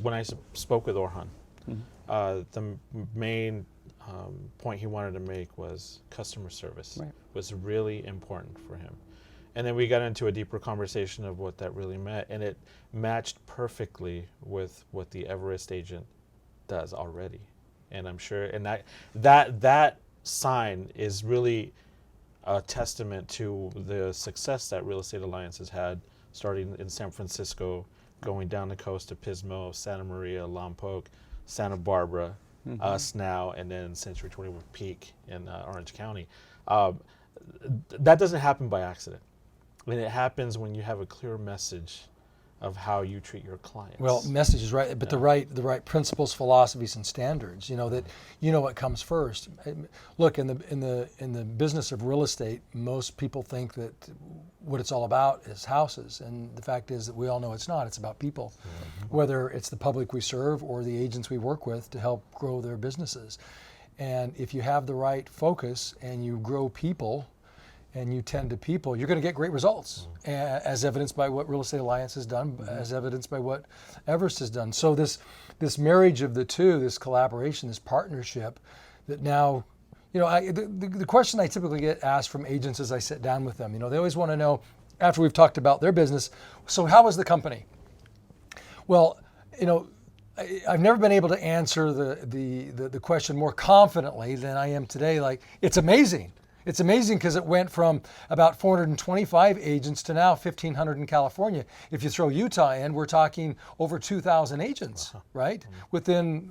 when I spoke with Orhan, the main point he wanted to make was customer service was really important for him. And then we got into a deeper conversation of what that really meant, and it matched perfectly with what the Everest agent does already. And I'm sure, and that sign is really a testament to the success that Real Estate Alliance has had, starting in San Francisco, going down the coast to Pismo, Santa Maria, Lompoc, Santa Barbara, us now, and then Century 21 Peak in Orange County. That doesn't happen by accident. I mean, it happens when you have a clear message of how you treat your clients. Well, message is right, but the right principles, philosophies, and standards. You know that what comes first. Look, in the business of real estate, most people think that what it's all about is houses, and the fact is that we all know it's not. It's about people, whether it's the public we serve or the agents we work with to help grow their businesses. And if you have the right focus and you grow people, and you tend to people, you're going to get great results, as evidenced by what Real Estate Alliance has done, as evidenced by what Everest has done. So this marriage of the two, this collaboration, this partnership, that now, the question I typically get asked from agents as I sit down with them, they always want to know, after we've talked about their business, so how is the company? Well, I've never been able to answer the question more confidently than I am today. Like, it's amazing. It's amazing because it went from about 425 agents to now 1,500 in California. If you throw Utah in, we're talking over 2,000 agents, right? Within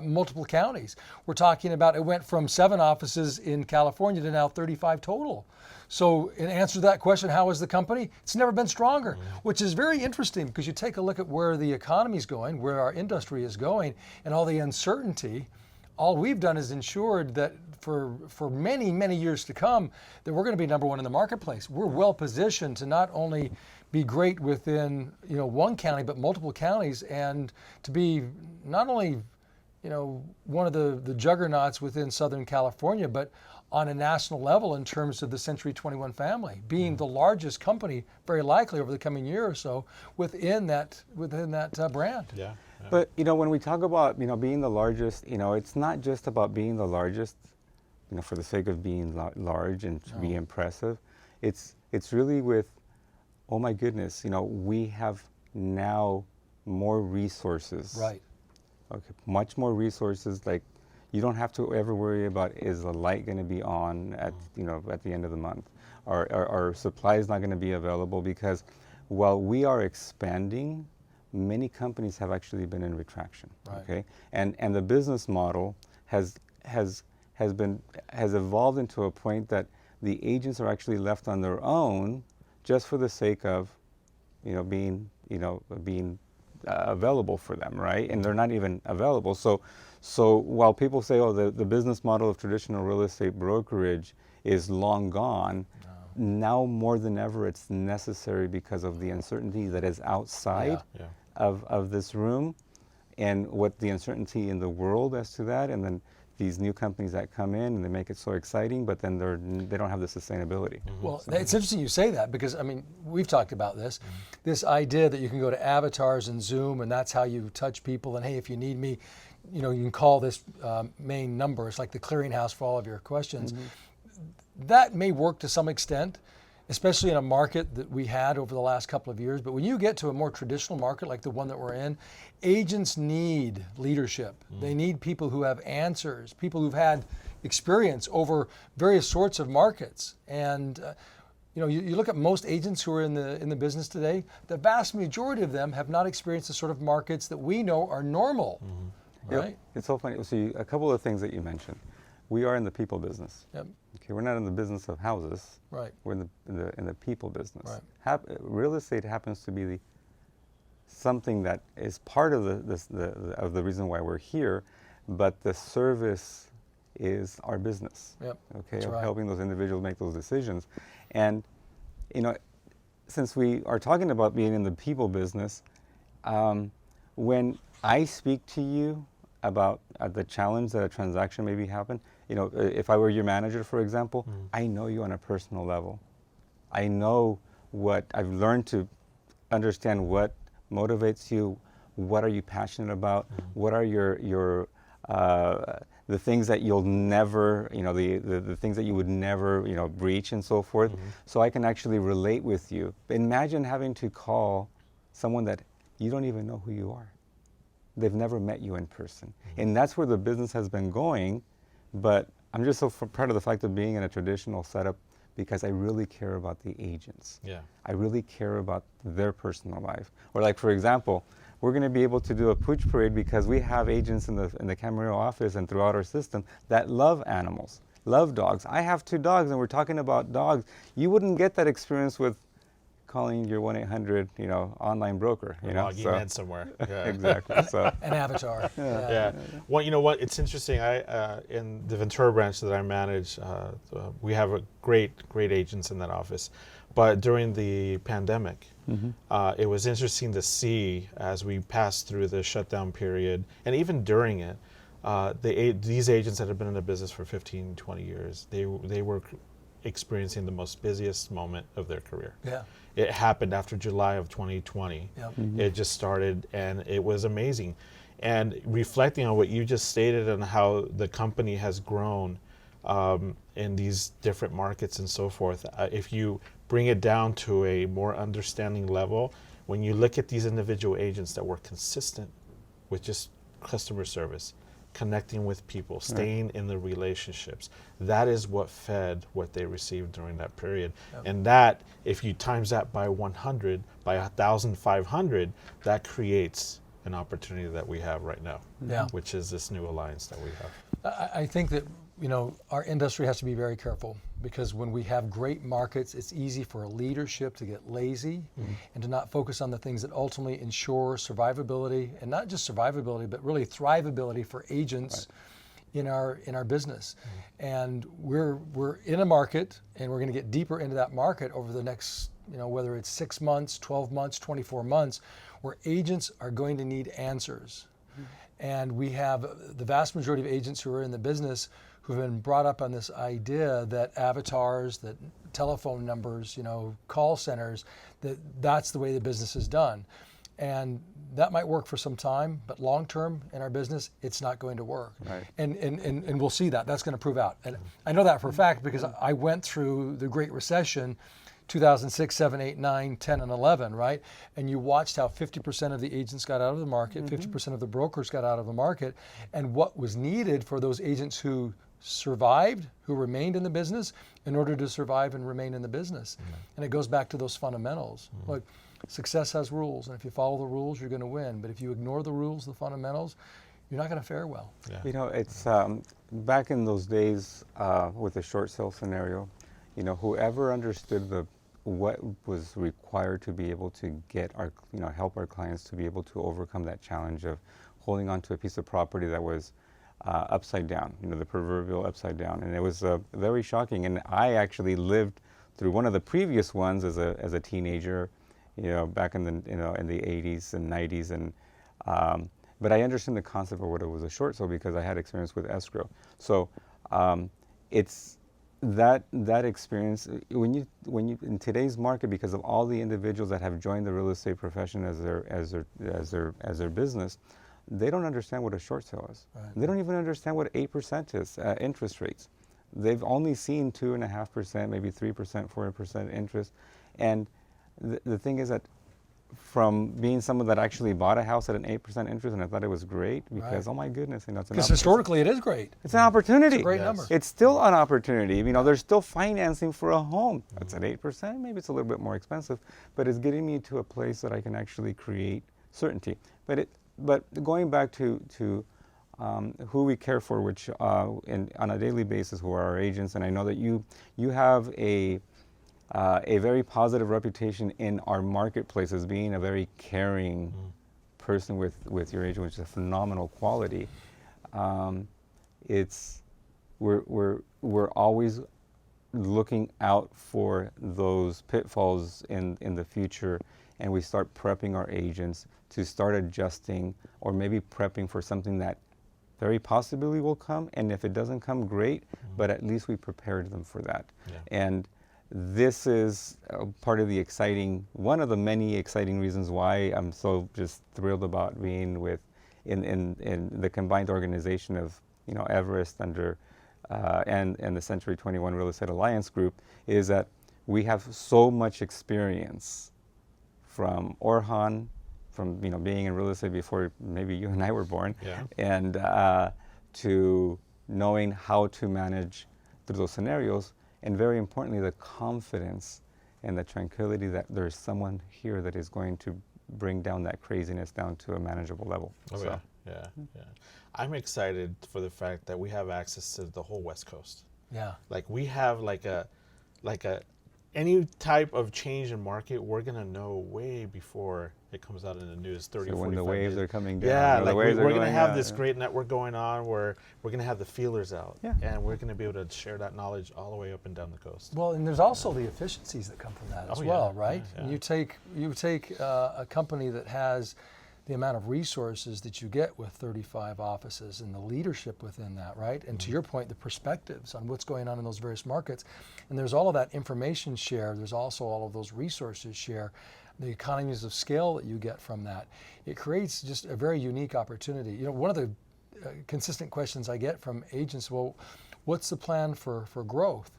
multiple counties. We're talking about, it went from 7 offices in California to now 35 total. So in answer to that question, how is the company? It's never been stronger, which is very interesting because you take a look at where the economy is going, where our industry is going, and all the uncertainty. All we've done is ensured that for many, many years to come, that we're going to be number one in the marketplace. We're well positioned to not only be great within one county, but multiple counties, and to be not only one of the juggernauts within Southern California, but on a national level in terms of the Century 21 family, being the largest company, very likely over the coming year or so, within that brand. Yeah. But when we talk about being the largest, it's not just about being the largest, for the sake of being large and to be impressive. It's really with, oh my goodness, we have now more resources. Right. Okay, much more resources. Like, you don't have to ever worry about, is the light going to be on at at the end of the month, or our supply is not going to be available, because while we are expanding, many companies have actually been in retraction. Right. Okay, and the business model has evolved into a point that the agents are actually left on their own, just for the sake of being available for them, right? And they're not even available. So while people say, oh, the business model of traditional real estate brokerage is long gone, now more than ever it's necessary because of the uncertainty that is outside of this room, and what the uncertainty in the world as to that, and then these new companies that come in and they make it so exciting, but then they don't have the sustainability. Well, it's interesting you say that, because we've talked about this, this idea that you can go to avatars and Zoom, and that's how you touch people, and hey, if you need me, you can call this main number. It's like the clearinghouse for all of your questions. That may work to some extent, especially in a market that we had over the last couple of years. But when you get to a more traditional market like the one that we're in, agents need leadership. They need people who have answers, people who've had experience over various sorts of markets. And you look at most agents who are in the business today, the vast majority of them have not experienced the sort of markets that we know are normal. Right? Yep. It's so funny. So a couple of things that you mentioned. We are in the people business. Yep. Okay, we're not in the business of houses. Right. We're in the people business. Right. Real estate happens to be something that is part of the reason why we're here, but the service is our business. Yep. Okay, That's of right. helping those individuals make those decisions, and since we are talking about being in the people business, when I speak to you about the challenge that a transaction maybe happen, if I were your manager, for example, I know you on a personal level. I know what I've learned to understand, what motivates you, what are you passionate about, what are your the things that you'll never, the things that you would never, breach and so forth, so I can actually relate with you. Imagine having to call someone that you don't even know who you are. They've never met you in person. And that's where the business has been going, but I'm just so proud of the fact of being in a traditional setup because I really care about the agents. Yeah. I really care about their personal life. Or like, for example, we're going to be able to do a pooch parade because we have agents in the Camarillo office and throughout our system that love animals, love dogs. I have 2 dogs and we're talking about dogs. You wouldn't get that experience with calling your 1-800, online broker, logging in somewhere. Yeah. Exactly. So An avatar. Yeah. Well, you know what? It's interesting. In the Ventura branch that I manage, we have a great agents in that office. But during the pandemic, it was interesting to see as we passed through the shutdown period, and even during it, these agents that have been in the business for 15, 20 years, they were experiencing the most busiest moment of their career. Yeah. It happened after July of 2020. Yep. It just started, and it was amazing. And reflecting on what you just stated and how the company has grown in these different markets and so forth, if you bring it down to a more understanding level, when you look at these individual agents that were consistent with just customer service, connecting with people, staying in the relationships, that is what fed what they received during that period. Yep. And that, if you times that by 100, by 1,500, that creates an opportunity that we have right now, which is this new alliance that we have. I think that our industry has to be very careful because when we have great markets, it's easy for a leadership to get lazy and to not focus on the things that ultimately ensure survivability, and not just survivability, but really thrivability for agents in our business. And we're in a market, and we're going to get deeper into that market over the next, whether it's 6 months, 12 months, 24 months, where agents are going to need answers. And we have the vast majority of agents who are in the business who've been brought up on this idea that avatars, that telephone numbers, call centers, that's the way the business is done. And that might work for some time, but long term in our business, it's not going to work. Right. And we'll see that. That's going to prove out. And I know that for a fact because I went through the Great Recession, 2006, 7, 8, 9, 10, and 11, right? And you watched how 50% of the agents got out of the market, 50% of the brokers got out of the market, and what was needed for those agents who survived, who remained in the business, in order to survive and remain in the business. And it goes back to those fundamentals. Look, success has rules, and if you follow the rules, you're going to win. But if you ignore the rules, the fundamentals, you're not going to fare well. Yeah. It's back in those days with the short sale scenario, whoever understood what was required to be able to get our, help our clients to be able to overcome that challenge of holding on to a piece of property that was upside down, the proverbial upside down. And it was very shocking. And I actually lived through one of the previous ones as a teenager, back in the, in the 80s and 90s. And, but I understand the concept of what it was a short sale because I had experience with escrow. So it's that experience when you in today's market, because of all the individuals that have joined the real estate profession as their business, they don't understand what a short sale is. Right. They don't even understand what 8% is interest rates. They've only seen 2.5%, maybe 3%, 4% interest. And the thing is that from being someone that actually bought a house at an 8% interest, and I thought it was great because, oh my goodness, it's because historically it is great. It's an opportunity. It's a great number. It's still an opportunity. There's still financing for a home. It's at 8%. Maybe it's a little bit more expensive, but it's getting me to a place that I can actually create certainty. But going back to who we care for, which on a daily basis, who are our agents, and I know that you have a very positive reputation in our marketplace as being a very caring person with your agent, which is a phenomenal quality. We're always looking out for those pitfalls in the future, and we start prepping our agents to start adjusting or maybe prepping for something that very possibly will come. And if it doesn't come, great, but at least we prepared them for that. Yeah. And this is part of the exciting, one of the many exciting reasons why I'm so just thrilled about being with in the combined organization of Everest under and the Century 21 Real Estate Alliance Group, is that we have so much experience from Orhan, from being in real estate before maybe you and I were born, and to knowing how to manage through those scenarios, and very importantly, the confidence and the tranquility that there's someone here that is going to bring down that craziness down to a manageable level. Oh, so. Yeah. I'm excited for the fact that we have access to the whole West Coast. Yeah. Like we have any type of change in market, we're gonna know way before it comes out in the news. 30, so 45 when the waves days. are coming down. Yeah, like we're gonna have out, this great network going on where we're gonna have the feelers out, and we're gonna be able to share that knowledge all the way up and down the coast. Well, and there's also the efficiencies that come from that as well, right? Yeah. You take a company that has the amount of resources that you get with 35 offices and the leadership within that, right? And to your point, the perspectives on what's going on in those various markets. And there's all of that information share. There's also all of those resources share, the economies of scale that you get from that. It creates just a very unique opportunity. One of the consistent questions I get from agents, well, what's the plan for growth?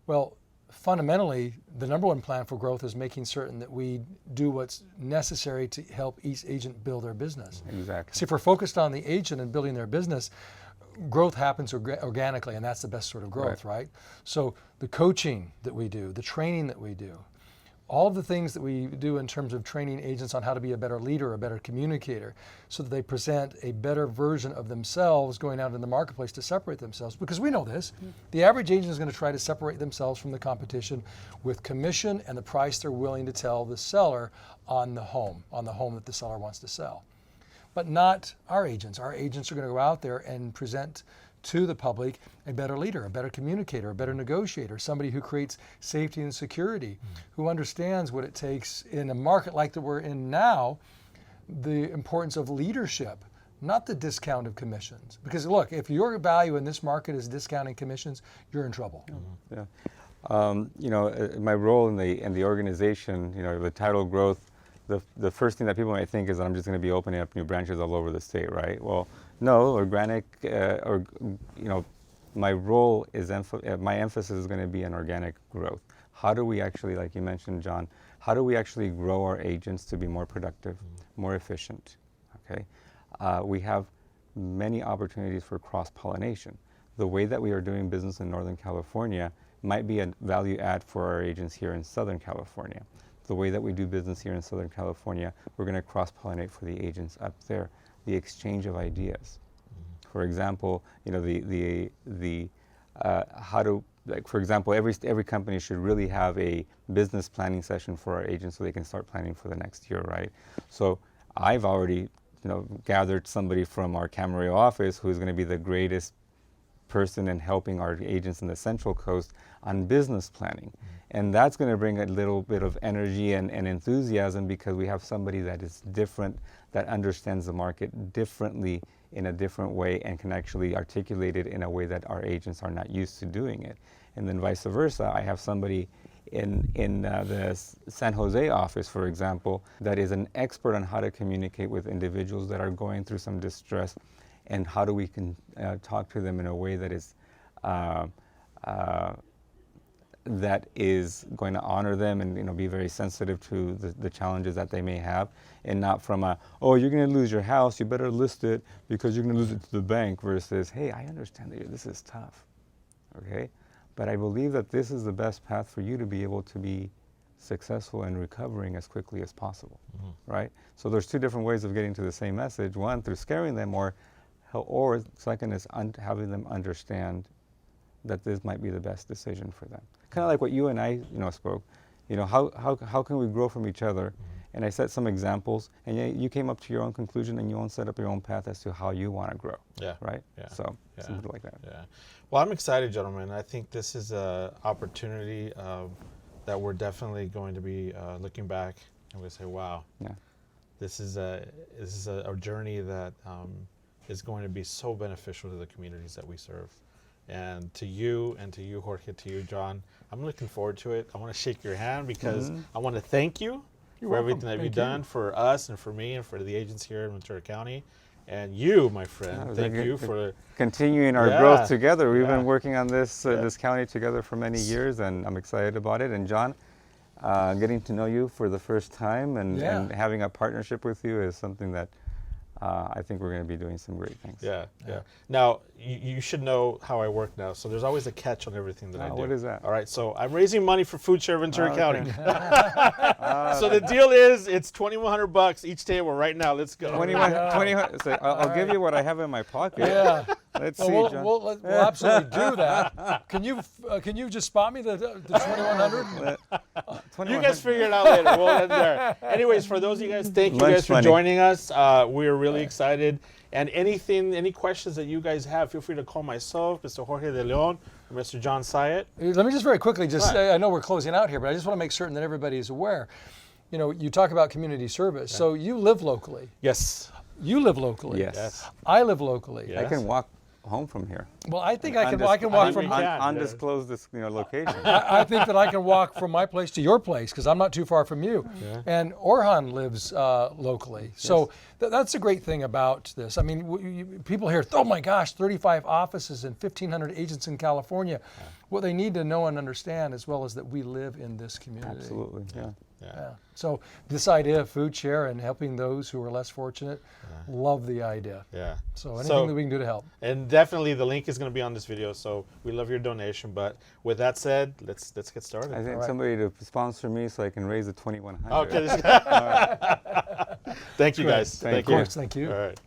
Well, fundamentally, the number one plan for growth is making certain that we do what's necessary to help each agent build their business. Exactly. See, if we're focused on the agent and building their business, growth happens organically, and that's the best sort of growth, right? So the coaching that we do, the training that we do, all of the things that we do in terms of training agents on how to be a better leader, a better communicator, so that they present a better version of themselves going out in the marketplace to separate themselves. Because we know this, the average agent is going to try to separate themselves from the competition with commission and the price they're willing to tell the seller on the home that the seller wants to sell. But not our agents. Our agents are going to go out there and present to the public a better leader, a better communicator, a better negotiator, somebody who creates safety and security, who understands what it takes in a market like that we're in now, the importance of leadership, not the discount of commissions. Because look, if your value in this market is discounting commissions, you're in trouble. Yeah. My role in the organization, the title growth, the first thing that people might think is that I'm just going to be opening up new branches all over the state, right? Well, no, organic, my role is, my emphasis is going to be on organic growth. How do we actually, like you mentioned, John, how do we actually grow our agents to be more productive, more efficient, okay? We have many opportunities for cross-pollination. The way that we are doing business in Northern California might be a value add for our agents here in Southern California. The way that we do business here in Southern California, we're going to cross-pollinate for the agents up there. The exchange of ideas. For example, for example, every company should really have a business planning session for our agents so they can start planning for the next year, right? So I've already, gathered somebody from our Camarillo office who's going to be the greatest person in helping our agents in the Central Coast on business planning. And that's going to bring a little bit of energy and enthusiasm because we have somebody that is different, that understands the market differently in a different way and can actually articulate it in a way that our agents are not used to doing it. And then vice versa, I have somebody in the San Jose office, for example, that is an expert on how to communicate with individuals that are going through some distress and how do we can talk to them in a way that is going to honor them and be very sensitive to the challenges that they may have, and not from you're going to lose your house, you better list it because you're going to lose it to the bank, versus, hey, I understand that this is tough, okay, but I believe that this is the best path for you to be able to be successful in recovering as quickly as possible, right? So there's two different ways of getting to the same message. One, through scaring them, or second is having them understand that this might be the best decision for them. Kind of like what you and I, spoke. How can we grow from each other? And I set some examples, and you came up to your own conclusion, and you set up your own path as to how you want to grow. Yeah. Right. Yeah. So something like that. Yeah. Well, I'm excited, gentlemen. I think this is an opportunity that we're definitely going to be looking back and we say, wow. Yeah. This is a journey that is going to be so beneficial to the communities that we serve. And to you, Jorge, to you, John, I'm looking forward to it. I want to shake your hand because I want to thank you for everything that you've done for us and for me and for the agents here in Ventura County. And you, my friend, thank you for continuing our growth together. We've been working on this this county together for many years, and I'm excited about it. And John, getting to know you for the first time and having a partnership with you is something that I think we're going to be doing some great things. Yeah. Now, you should know how I work now. So there's always a catch on everything that I do. What is that? All right. So I'm raising money for Food Share Ventura County. So the deal is it's $2,100 each table right now. Let's go. 21. So I'll give you what I have in my pocket. Yeah. Let's see, John. We'll absolutely do that. Can you just spot me the 2,100? You guys figure it out later. We'll end there. Anyways, for those of you guys, thank you guys for joining us. We're really excited. And any questions that you guys have, feel free to call myself, Mr. Jorge De Leon, or Mr. John Sayet. Let me just very quickly say, I know we're closing out here, but I just want to make certain that everybody is aware. You know, you talk about community service. So you live locally. Yes. You live locally. Yes. I live locally. Yes. I can walk home from here. Well, I think I can walk from undisclosed location. I think that I can walk from my place to your place because I'm not too far from you. Yeah. And Orhan lives locally. So that's a great thing about this. I mean, people hear, oh my gosh, 35 offices and 1,500 agents in California. What they need to know and understand as well is that we live in this community. Absolutely, yeah. So this idea of food share and helping those who are less fortunate, love the idea. Yeah. So anything that we can do to help. And definitely the link is going to be on this video, so we love your donation. But with that said, let's get started. I think somebody to sponsor me so I can raise the 2,100. Okay. Thank you guys. Thank you. Of course, thank you. All right.